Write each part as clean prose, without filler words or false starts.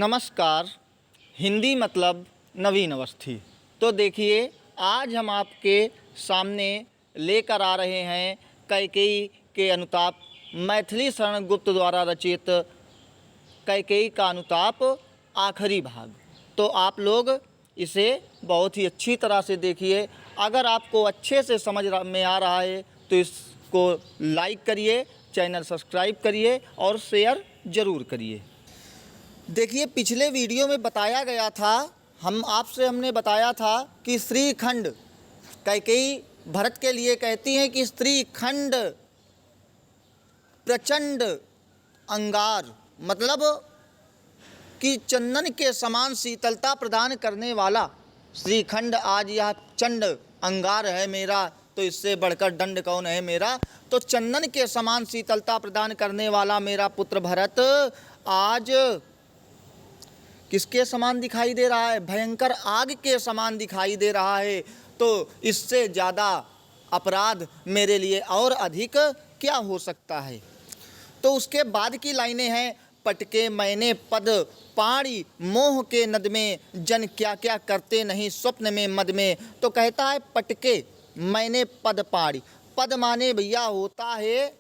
नमस्कार। हिंदी मतलब नवीन अवस्थी। तो देखिए, आज हम आपके सामने लेकर आ रहे हैं कैकेयी के अनुताप मैथिली शरण गुप्त द्वारा रचित कैकेयी का अनुताप आखिरी भाग। तो आप लोग इसे बहुत ही अच्छी तरह से देखिए। अगर आपको अच्छे से समझ में आ रहा है तो इसको लाइक करिए, चैनल सब्सक्राइब करिए और शेयर ज़रूर करिए। देखिए, पिछले वीडियो में बताया गया था, हमने बताया था कि श्रीखंड कैकेयी भरत के लिए कहती हैं कि श्रीखंड प्रचंड अंगार, मतलब कि चंदन के समान शीतलता प्रदान करने वाला श्रीखंड आज यह चंड अंगार है मेरा, तो इससे बढ़कर दंड कौन है मेरा। तो चंदन के समान शीतलता प्रदान करने वाला मेरा पुत्र भरत आज किसके समान दिखाई दे रहा है? भयंकर आग के समान दिखाई दे रहा है। तो इससे ज़्यादा अपराध मेरे लिए और अधिक क्या हो सकता है। तो उसके बाद की लाइनें हैं, पटके मैंने पद पाड़ी मोह के नद में, जन क्या क्या करते नहीं स्वप्न में मद में। तो कहता है पटके मैंने पद पाड़ी। पद माने भैया होता है,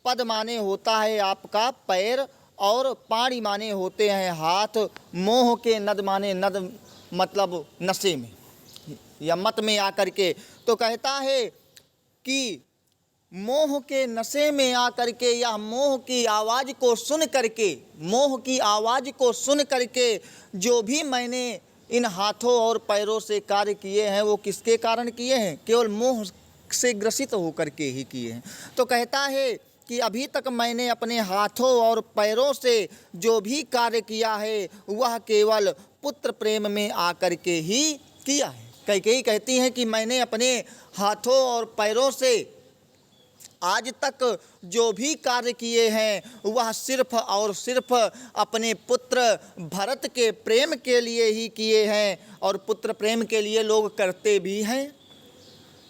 पद माने होता है आपका पैर, और पाड़ी माने होते हैं हाथ। मोह के नद माने नद मतलब नशे में या मत में आकर के। तो कहता है कि मोह के नशे में आकर के या मोह की आवाज़ को सुन करके, मोह की आवाज़ को सुन करके जो भी मैंने इन हाथों और पैरों से कार्य किए हैं वो किसके कारण किए हैं? केवल मोह से ग्रसित होकर के ही किए हैं। तो कहता है कि अभी तक मैंने अपने हाथों और पैरों से जो भी कार्य किया है वह केवल पुत्र प्रेम में आकर के ही किया है। कैकेयी कहती हैं कि मैंने अपने हाथों और पैरों से आज तक जो भी कार्य किए हैं वह सिर्फ और सिर्फ अपने पुत्र भरत के प्रेम के लिए ही किए हैं। और पुत्र प्रेम के लिए लोग करते भी हैं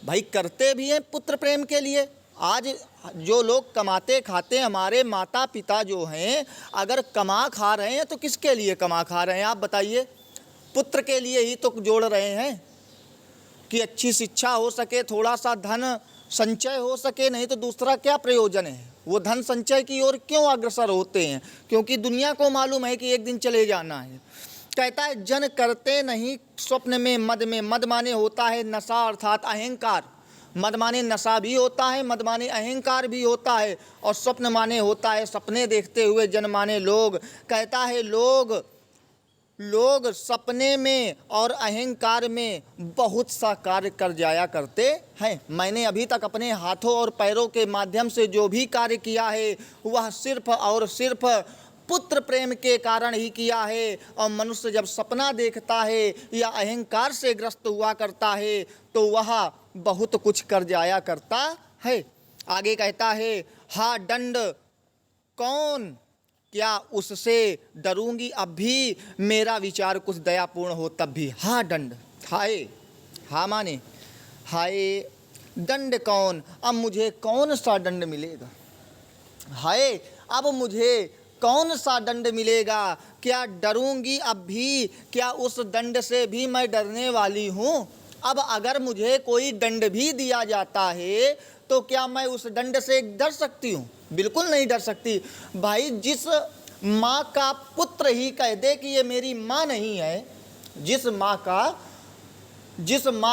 भाई, करते भी हैं पुत्र प्रेम के लिए। आज जो लोग कमाते खाते, हमारे माता पिता जो हैं, अगर कमा खा रहे हैं तो किसके लिए कमा खा रहे हैं आप बताइए? पुत्र के लिए ही तो जोड़ रहे हैं कि अच्छी शिक्षा हो सके, थोड़ा सा धन संचय हो सके, नहीं तो दूसरा क्या प्रयोजन है। वो धन संचय की ओर क्यों अग्रसर होते हैं? क्योंकि दुनिया को मालूम है कि एक दिन चले जाना है। कहता है जन करते नहीं स्वप्न में मद में। मद माने होता है नशा अर्थात अहंकार। मद माने नशा भी होता है, मद माने अहंकार भी होता है, और स्वप्न माने होता है सपने देखते हुए। जन माने लोग। कहता है लोग सपने में और अहंकार में बहुत सा कार्य कर जाया करते हैं। मैंने अभी तक अपने हाथों और पैरों के माध्यम से जो भी कार्य किया है वह सिर्फ और सिर्फ पुत्र प्रेम के कारण ही किया है। और मनुष्य जब सपना देखता है या अहंकार से ग्रस्त हुआ करता है तो वह बहुत कुछ कर जाया करता है। आगे कहता है हा दंड कौन क्या उससे डरूंगी अब भी, मेरा विचार कुछ दयापूर्ण हो तब भी। हा दंड, हाय, हा माने हाय, दंड कौन, अब मुझे कौन सा दंड मिलेगा। हाय, अब मुझे कौन सा दंड मिलेगा। क्या डरूंगी अब भी, क्या उस दंड से भी मैं डरने वाली हूँ। अब अगर मुझे कोई दंड भी दिया जाता है तो क्या मैं उस दंड से डर सकती हूँ? बिल्कुल नहीं डर सकती। भाई, जिस माँ का पुत्र ही कह दे कि ये मेरी माँ नहीं है, जिस माँ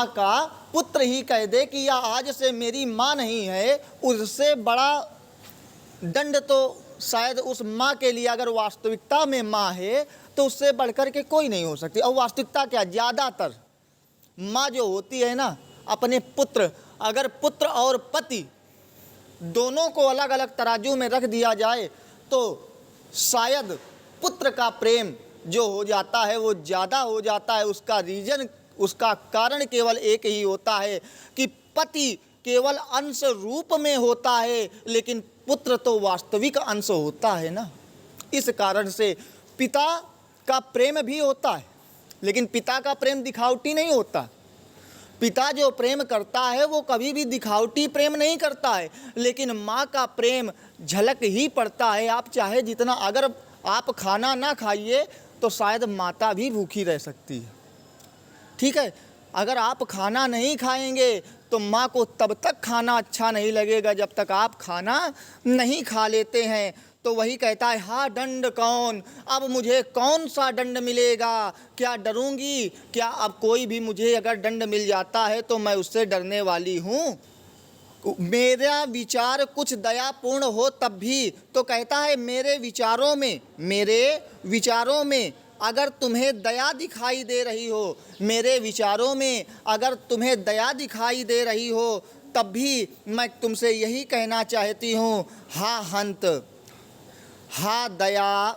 का पुत्र ही कह दे कि यह आज से मेरी माँ नहीं है, उससे बड़ा दंड तो शायद उस माँ के लिए, अगर वास्तविकता में माँ है तो उससे बढ़कर के कोई नहीं हो सकती। और वास्तविकता क्या, ज़्यादातर माँ जो होती है ना, अपने पुत्र, अगर पुत्र और पति दोनों को अलग अलग तराजू में रख दिया जाए तो शायद पुत्र का प्रेम जो हो जाता है वो ज़्यादा हो जाता है। उसका रीज़न, उसका कारण केवल एक ही होता है कि पति केवल अंश रूप में होता है, लेकिन पुत्र तो वास्तविक अंश होता है ना। इस कारण से पिता का प्रेम भी होता है, लेकिन पिता का प्रेम दिखावटी नहीं होता। पिता जो प्रेम करता है वो कभी भी दिखावटी प्रेम नहीं करता है, लेकिन माँ का प्रेम झलक ही पड़ता है। आप चाहे जितना, अगर आप खाना ना खाइए तो शायद माता भी भूखी रह सकती है। ठीक है, अगर आप खाना नहीं खाएंगे तो माँ को तब तक खाना अच्छा नहीं लगेगा जब तक आप खाना नहीं खा लेते हैं। तो वही कहता है, हाँ दंड कौन, अब मुझे कौन सा दंड मिलेगा, क्या डरूंगी, क्या अब कोई भी मुझे अगर दंड मिल जाता है तो मैं उससे डरने वाली हूँ। मेरा विचार कुछ दयापूर्ण हो तब भी। तो कहता है मेरे विचारों में अगर तुम्हें दया दिखाई दे रही हो, मेरे विचारों में अगर तुम्हें दया दिखाई दे रही हो, तब भी मैं तुमसे यही कहना चाहती हूँ, हा हंत, हा दया,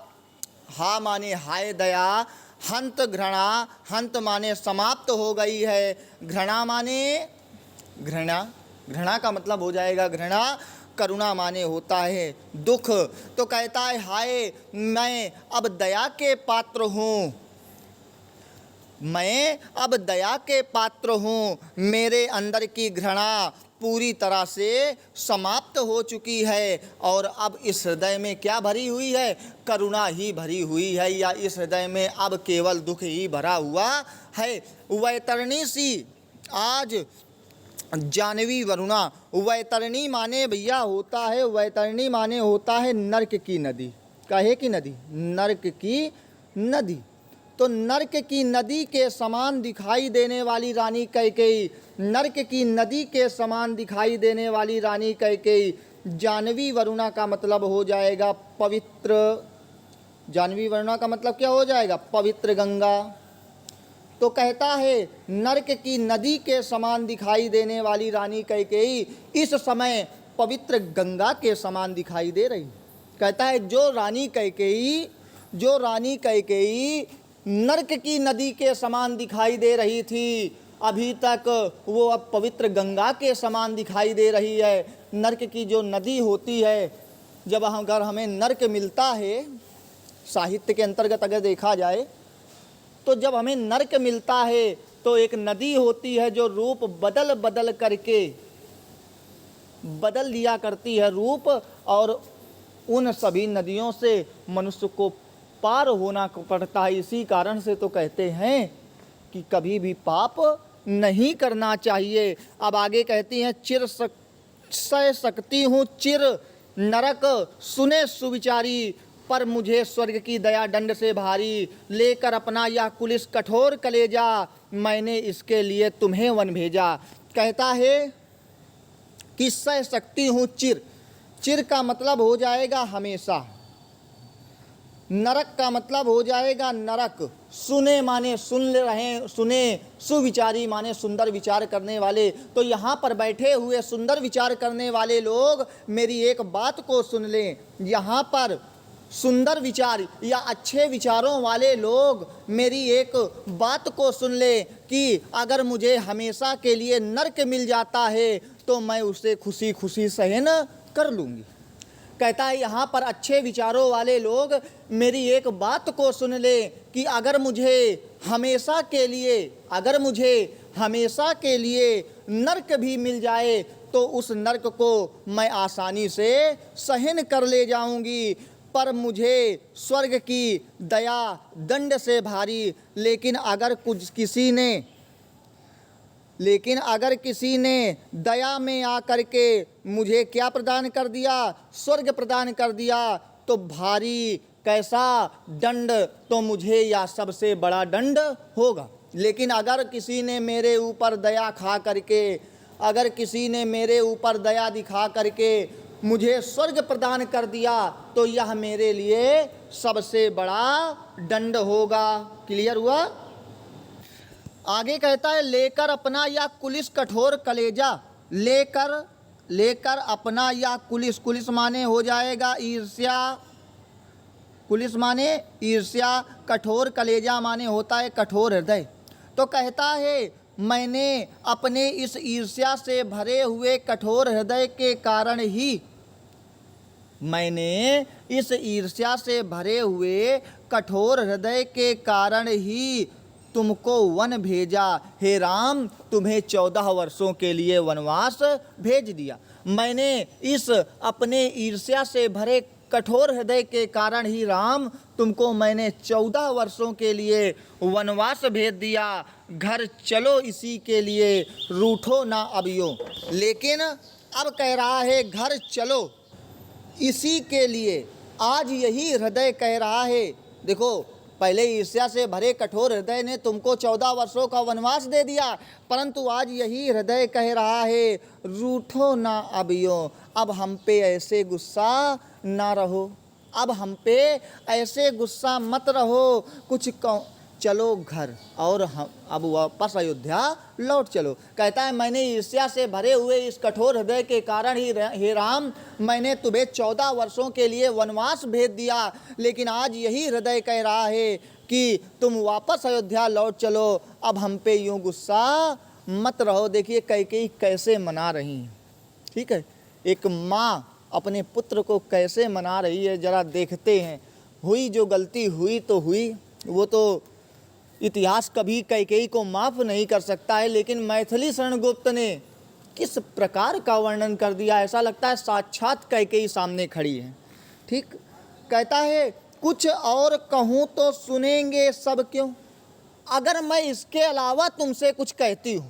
हा माने हाय दया, हंत घृणा, हंत माने समाप्त हो गई है, घृणा माने घृणा का मतलब हो जाएगा घृणा, करुणा माने होता है दुख। तो कहता है हाय मैं अब दया के पात्र हूँ, मैं अब दया के पात्र हूँ, मेरे अंदर की घृणा पूरी तरह से समाप्त हो चुकी है और अब इस हृदय में क्या भरी हुई है, करुणा ही भरी हुई है, या इस हृदय में अब केवल दुख ही भरा हुआ है। वैतरणी सी आज जानवी वरुणा, वैतरणी माने भैया होता है, वैतरणी माने होता है नर्क की नदी। काहे की नदी? नर्क की नदी। तो नर्क की नदी के समान दिखाई देने वाली रानी कैकेयी, नर्क की नदी के समान दिखाई देने वाली रानी कैकेयी। जानवी वरुणा का मतलब हो जाएगा पवित्र, जानवी वरुणा का मतलब क्या हो जाएगा? पवित्र गंगा। तो कहता है नर्क की नदी के समान दिखाई देने वाली रानी कैकेयी इस समय पवित्र गंगा के समान दिखाई दे रही। कहता है जो रानी कैकेयी नर्क की नदी के समान दिखाई दे रही थी, अभी तक वो अब पवित्र गंगा के समान दिखाई दे रही है। नर्क की जो नदी होती है, जब अगर हमें नर्क मिलता है, साहित्य के अंतर्गत अगर देखा जाए तो जब हमें नर्क मिलता है तो एक नदी होती है जो रूप बदल बदल करके बदल लिया करती है रूप, और उन सभी नदियों से मनुष्य को पार होना पड़ता है। इसी कारण से तो कहते हैं कि कभी भी पाप नहीं करना चाहिए। अब आगे कहती हैं चिर सह सकती हूँ चिर नरक सुने सुविचारी, पर मुझे स्वर्ग की दया दंड से भारी, लेकर अपना यह कुलिस कठोर कलेजा, मैंने इसके लिए तुम्हें वन भेजा। कहता है कि सह सकती हूँ चिर, चिर का मतलब हो जाएगा हमेशा, नरक का मतलब हो जाएगा नरक, सुने माने सुन रहे, सुने, सुविचारी माने सुंदर विचार करने वाले। तो यहाँ पर बैठे हुए सुंदर विचार करने वाले लोग मेरी एक बात को सुन लें। यहाँ पर सुंदर विचार या अच्छे विचारों वाले लोग मेरी एक बात को सुन ले कि अगर मुझे हमेशा के लिए नरक मिल जाता है तो मैं उसे खुशी खुशी सहन कर लूँगी। कहता है यहाँ पर अच्छे विचारों वाले लोग मेरी एक बात को सुन ले कि अगर मुझे हमेशा के लिए नरक भी मिल जाए तो उस नरक को मैं आसानी से सहन कर ले जाऊँगी, पर मुझे स्वर्ग की दया दंड से भारी। लेकिन अगर किसी ने दया में आकर के मुझे क्या प्रदान कर दिया? स्वर्ग प्रदान कर दिया, तो भारी कैसा दंड, तो मुझे यह सबसे बड़ा दंड होगा। लेकिन अगर किसी ने मेरे ऊपर दया खा करके, अगर किसी ने मेरे ऊपर दया दिखा करके मुझे स्वर्ग प्रदान कर दिया तो यह मेरे लिए सबसे बड़ा दंड होगा। क्लियर हुआ? आगे कहता है लेकर अपना या कुलिस कठोर कलेजा, लेकर अपना या कुलिस, कुलिस माने हो जाएगा ईर्ष्या, कुलिस माने ईर्ष्या, कठोर कलेजा माने होता है कठोर हृदय। तो कहता है मैंने अपने इस ईर्ष्या से भरे हुए कठोर हृदय के कारण ही, मैंने इस ईर्ष्या से भरे हुए कठोर हृदय के कारण ही तुमको वन भेजा। हे राम, तुम्हें 14 वर्षों के लिए वनवास भेज दिया। मैंने इस अपने ईर्ष्या से भरे कठोर हृदय के कारण ही राम तुमको मैंने 14 वर्षों के लिए वनवास भेज दिया। घर चलो इसी के लिए, रूठो ना अब यूं। लेकिन अब कह रहा है घर चलो इसी के लिए। आज यही हृदय कह रहा है। देखो, पहले ईर्ष्या से भरे कठोर हृदय ने तुमको 14 वर्षों का वनवास दे दिया, परंतु आज यही हृदय कह रहा है रूठो ना अब यूं। अब हम पे ऐसे गुस्सा ना रहो, अब हम पे ऐसे गुस्सा मत रहो, कुछ चलो घर और हम अब वापस अयोध्या लौट चलो। कहता है मैंने ईर्ष्या से भरे हुए इस कठोर हृदय के कारण ही हे राम मैंने तुम्हें 14 वर्षों के लिए वनवास भेज दिया, लेकिन आज यही हृदय कह रहा है कि तुम वापस अयोध्या लौट चलो, अब हम पे यूँ गुस्सा मत रहो। देखिए कैकेयी कैसे मना रही हैं, ठीक है, एक माँ अपने पुत्र को कैसे मना रही है, ज़रा देखते हैं। हुई जो गलती हुई तो हुई, वो तो इतिहास कभी कैकेयी को माफ़ नहीं कर सकता है, लेकिन मैथिली शरण गुप्त ने किस प्रकार का वर्णन कर दिया, ऐसा लगता है साक्षात कैकेयी सामने खड़ी है। ठीक, कहता है कुछ और कहूँ तो सुनेंगे सब क्यों, अगर मैं इसके अलावा तुमसे कुछ कहती हूँ,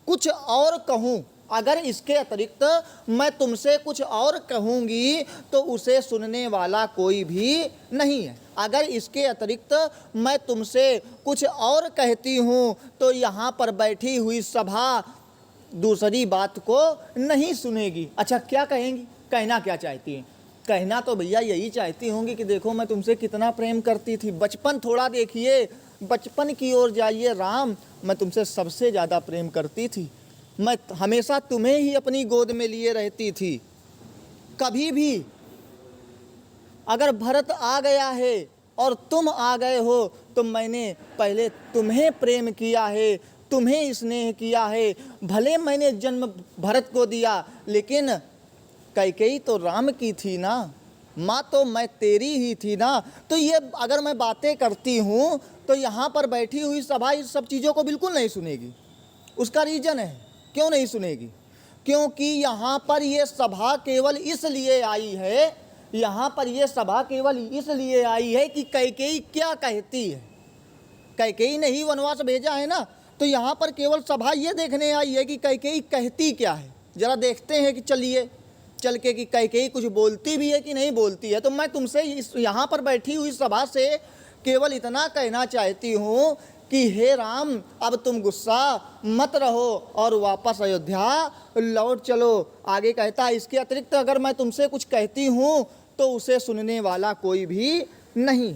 कुछ और कहूँ, अगर इसके अतिरिक्त मैं तुमसे कुछ और कहूँगी तो उसे सुनने वाला कोई भी नहीं है। अगर इसके अतिरिक्त मैं तुमसे कुछ और कहती हूँ तो यहाँ पर बैठी हुई सभा दूसरी बात को नहीं सुनेगी। अच्छा, क्या कहेंगी, कहना क्या चाहती हैं? कहना तो भैया यही चाहती होंगी कि देखो मैं तुमसे कितना प्रेम करती थी, बचपन थोड़ा देखिए, बचपन की ओर जाइए राम, मैं तुमसे सबसे ज़्यादा प्रेम करती थी, मैं हमेशा तुम्हें ही अपनी गोद में लिए रहती थी। कभी भी अगर भरत आ गया है और तुम आ गए हो तो मैंने पहले तुम्हें प्रेम किया है, तुम्हें स्नेह किया है। भले मैंने जन्म भरत को दिया, लेकिन कैकेयी तो राम की थी ना, माँ तो मैं तेरी ही थी ना। तो ये अगर मैं बातें करती हूँ तो यहाँ पर बैठी हुई सभा इस सब चीज़ों को बिल्कुल नहीं सुनेगी। उसका रीज़न है क्यों नहीं सुनेगी, क्योंकि यहाँ पर ये सभा केवल इसलिए आई है, यहाँ पर ये सभा केवल इसलिए आई है कि कैकेयी क्या कहती है। कैकेयी ने ही वनवास भेजा है ना, तो यहाँ पर केवल सभा ये देखने आई है कि कैकेयी कहती क्या है। ज़रा देखते हैं कि चलिए चल के कि कैकेयी कुछ बोलती भी है कि नहीं बोलती है। तो मैं तुमसे इस यहाँ पर बैठी हुई सभा से केवल इतना कहना चाहती हूँ कि हे राम अब तुम गुस्सा मत रहो और वापस अयोध्या लौट चलो। आगे कहता है इसके अतिरिक्त अगर मैं तुमसे कुछ कहती हूँ तो उसे सुनने वाला कोई भी नहीं।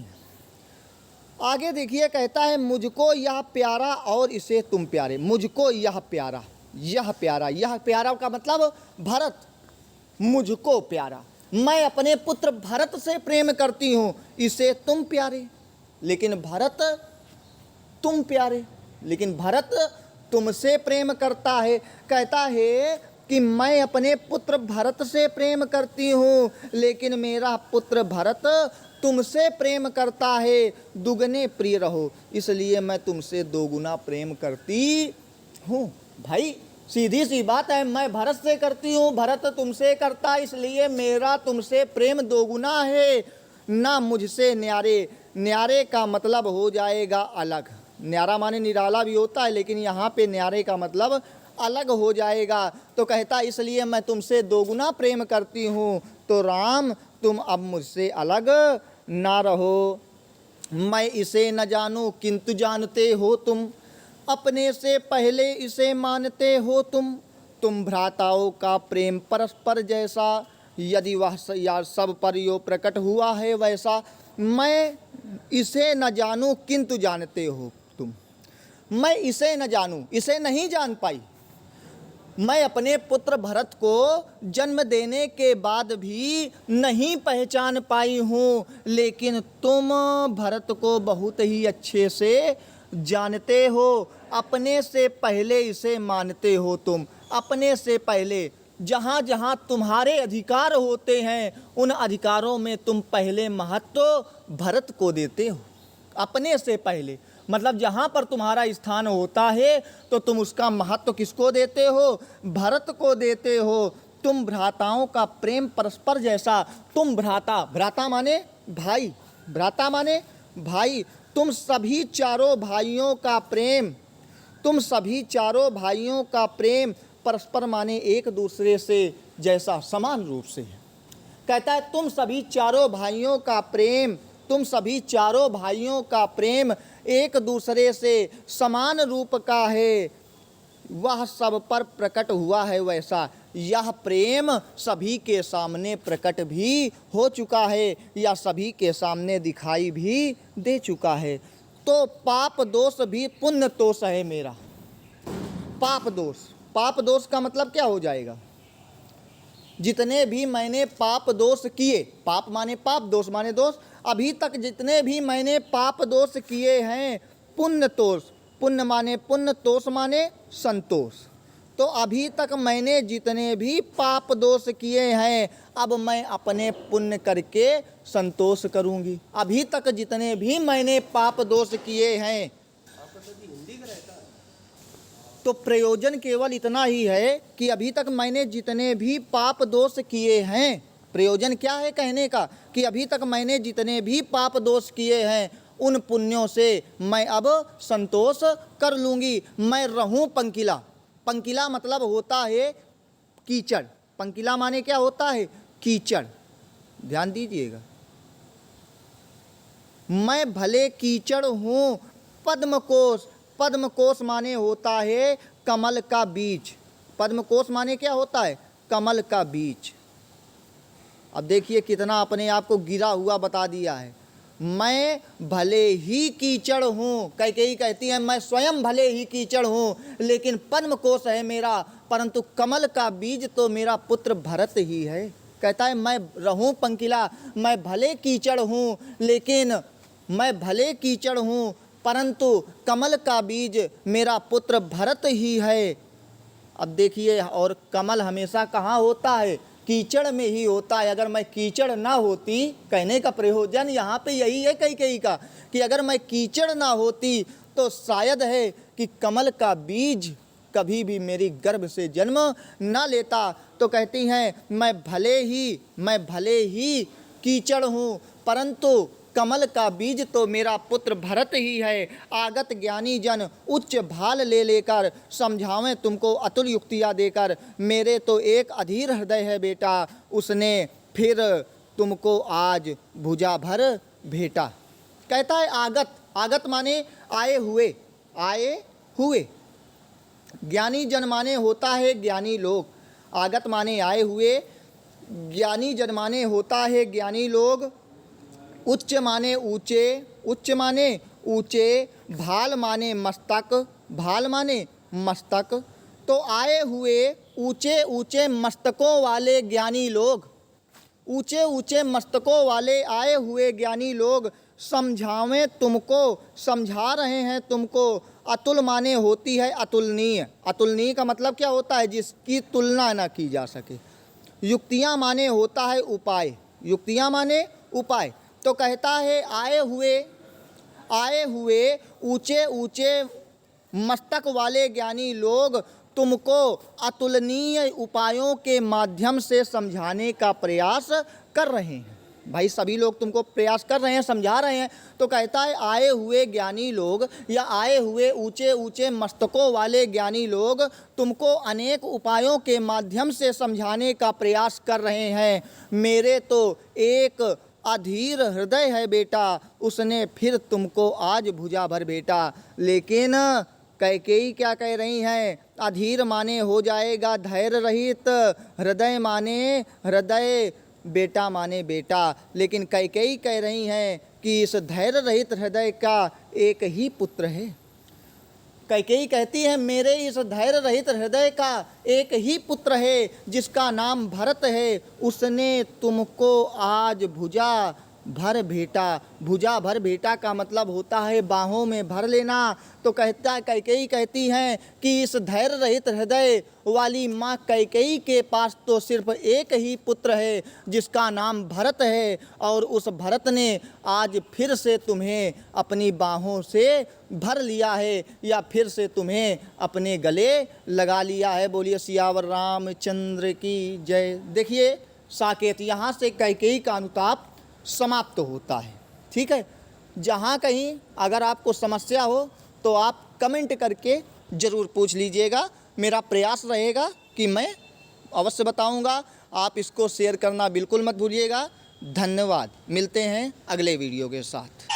आगे देखिए, कहता है मुझको यह प्यारा और इसे तुम प्यारे। मुझको यह प्यारा, यह प्यारा, यह प्यारा का मतलब भरत, मुझको प्यारा, मैं अपने पुत्र भरत से प्रेम करती हूँ, इसे तुम प्यारे, लेकिन भरत तुम प्यारे, लेकिन भरत तुमसे प्रेम करता है। कहता है कि मैं अपने पुत्र भरत से प्रेम करती हूँ, लेकिन मेरा पुत्र भरत तुमसे प्रेम करता है, दुगने प्रिय रहो, इसलिए मैं तुमसे दोगुना प्रेम करती हूँ। भाई सीधी सी बात है, मैं भरत से करती हूँ, भरत तुमसे करता, इसलिए मेरा तुमसे प्रेम दोगुना है, ना मुझसे न्यारे। न्यारे का मतलब हो जाएगा अलग, न्यारा माने निराला भी होता है, लेकिन यहाँ पे न्यारे का मतलब अलग हो जाएगा। तो कहता इसलिए मैं तुमसे दोगुना प्रेम करती हूँ, तो राम तुम अब मुझसे अलग ना रहो। मैं इसे न जानूँ किंतु जानते हो तुम, अपने से पहले इसे मानते हो तुम भ्राताओं का प्रेम परस्पर जैसा, यदि वह या सब पर यो प्रकट हुआ है वैसा। मैं इसे न जानूँ किंतु जानते हो तुम, मैं इसे न जानूँ, इसे नहीं जान पाई। मैं अपने पुत्र भरत को जन्म देने के बाद भी नहीं पहचान पाई हूँ, लेकिन तुम भरत को बहुत ही अच्छे से जानते हो, अपने से पहले इसे मानते हो तुम, अपने से पहले जहाँ जहाँ तुम्हारे अधिकार होते हैं उन अधिकारों में तुम पहले महत्व भरत को देते हो, अपने से पहले। मतलब जहाँ पर तुम्हारा स्थान होता है तो तुम उसका महत्व किसको देते हो, भरत को देते हो। तुम भ्राताओं का प्रेम परस्पर जैसा। तुम भ्राता, भ्राता माने भाई, भ्राता माने भाई। तुम सभी चारों भाइयों का प्रेम, तुम सभी चारों भाइयों का प्रेम परस्पर माने एक दूसरे से जैसा, समान रूप से है। कहता है तुम सभी चारों भाइयों का प्रेम, तुम सभी चारों भाइयों का प्रेम एक दूसरे से समान रूप का है, वह सब पर प्रकट हुआ है वैसा। यह प्रेम सभी के सामने प्रकट भी हो चुका है, या सभी के सामने दिखाई भी दे चुका है। तो पाप दोष भी पुण्य तोष है मेरा। पाप दोष, पाप दोष का मतलब क्या हो जाएगा? जितने भी मैंने पाप दोष किए, पाप माने पाप, दोष माने दोष, अभी तक जितने भी मैंने पाप दोष किए हैं, पुण्य तोष, पुण्य माने पुण्य, तोष माने संतोष। तो अभी तक मैंने जितने भी पाप दोष किए हैं, अब मैं अपने पुण्य करके संतोष करूंगी। अभी तक जितने भी मैंने पाप दोष किए हैं, तो प्रयोजन केवल इतना ही है कि अभी तक मैंने जितने भी पाप दोष किए हैं, प्रयोजन क्या है कहने का? कि अभी तक मैंने जितने भी पाप दोष किए हैं, उन पुण्यों से मैं अब संतोष कर लूँगी। मैं रहूँ पंकिला। पंकिला मतलब होता है कीचड़। पंकिला माने क्या होता है? कीचड़। ध्यान दीजिएगा, मैं भले कीचड़ हूँ पद्मकोश। पद्मकोश माने होता है कमल का बीज। पद्मकोश माने क्या होता है? कमल का बीज। अब देखिए कितना अपने आप को गिरा हुआ बता दिया है। मैं भले ही कीचड़ हूँ, कैकेयी कहती है मैं स्वयं भले ही कीचड़ हूँ, लेकिन पद्मकोश है मेरा, परंतु कमल का बीज तो मेरा पुत्र भरत ही है। कहता है मैं रहूँ पंकिला, मैं भले कीचड़ हूँ, लेकिन मैं भले कीचड़ हूँ, परंतु कमल का बीज मेरा पुत्र भरत ही है। अब देखिए, और कमल हमेशा कहाँ होता है? कीचड़ में ही होता है। अगर मैं कीचड़ ना होती, कहने का प्रयोजन यहाँ पे यही है कैकेयी का, कि अगर मैं कीचड़ ना होती तो शायद है कि कमल का बीज कभी भी मेरी गर्भ से जन्म ना लेता। तो कहती हैं मैं भले ही कीचड़ हूँ, परंतु कमल का बीज तो मेरा पुत्र भरत ही है। आगत ज्ञानी जन उच्च भाल ले लेकर समझावें तुमको अतुल युक्तियाँ देकर। मेरे तो एक अधीर हृदय है बेटा, उसने फिर तुमको आज भुजा भर भेटा। कहता है आगत, आगत माने आए हुए, आए हुए। ज्ञानी जन माने होता है ज्ञानी लोग। आगत माने आए हुए, ज्ञानी जन माने होता है ज्ञानी लोग। उच्च माने ऊंचे, उच्च माने ऊंचे। भाल माने मस्तक, भाल माने मस्तक। तो आए हुए ऊंचे ऊंचे मस्तकों वाले ज्ञानी लोग, ऊंचे ऊंचे मस्तकों वाले आए हुए ज्ञानी लोग समझावें तुमको, समझा रहे हैं तुमको। अतुल माने होती है अतुलनीय। अतुलनीय का मतलब क्या होता है? जिसकी तुलना ना की जा सके। युक्तियाँ माने होता है उपाय, युक्तियाँ माने उपाय। तो कहता है आए हुए ऊंचे ऊंचे मस्तक वाले ज्ञानी लोग तुमको अतुलनीय उपायों के माध्यम से समझाने का प्रयास कर रहे हैं। भाई सभी लोग तुमको प्रयास कर रहे हैं, समझा रहे हैं। तो कहता है आए हुए ज्ञानी लोग या आए हुए ऊंचे ऊंचे मस्तकों वाले ज्ञानी लोग तुमको अनेक उपायों के माध्यम से समझाने का प्रयास कर रहे हैं। मेरे तो एक अधीर हृदय है बेटा, उसने फिर तुमको आज भुजा भर भेटा। लेकिन कैकेयी क्या कह रही हैं? अधीर माने हो जाएगा धैर्य रहित, हृदय माने हृदय, बेटा माने बेटा। लेकिन कैकेयी कह रही हैं कि इस धैर्य रहित हृदय का एक ही पुत्र है। कैकेयी कहती है मेरे इस धैर्य रहित हृदय का एक ही पुत्र है जिसका नाम भरत है। उसने तुमको आज भुजा भर भेटा। भुजा भर भेटा का मतलब होता है बाहों में भर लेना। तो कैकेयी कहती हैं कि इस धैर्य रहित हृदय वाली माँ कैकेयी के पास तो सिर्फ एक ही पुत्र है जिसका नाम भरत है, और उस भरत ने आज फिर से तुम्हें अपनी बाहों से भर लिया है, या फिर से तुम्हें अपने गले लगा लिया है। बोलिए सियावर रामचंद्र की जय। देखिए साकेत, यहाँ से कैकेयी का अनुताप समाप्त होता है। ठीक है, जहाँ कहीं अगर आपको समस्या हो तो आप कमेंट करके ज़रूर पूछ लीजिएगा। मेरा प्रयास रहेगा कि मैं अवश्य बताऊंगा। आप इसको शेयर करना बिल्कुल मत भूलिएगा। धन्यवाद। मिलते हैं अगले वीडियो के साथ।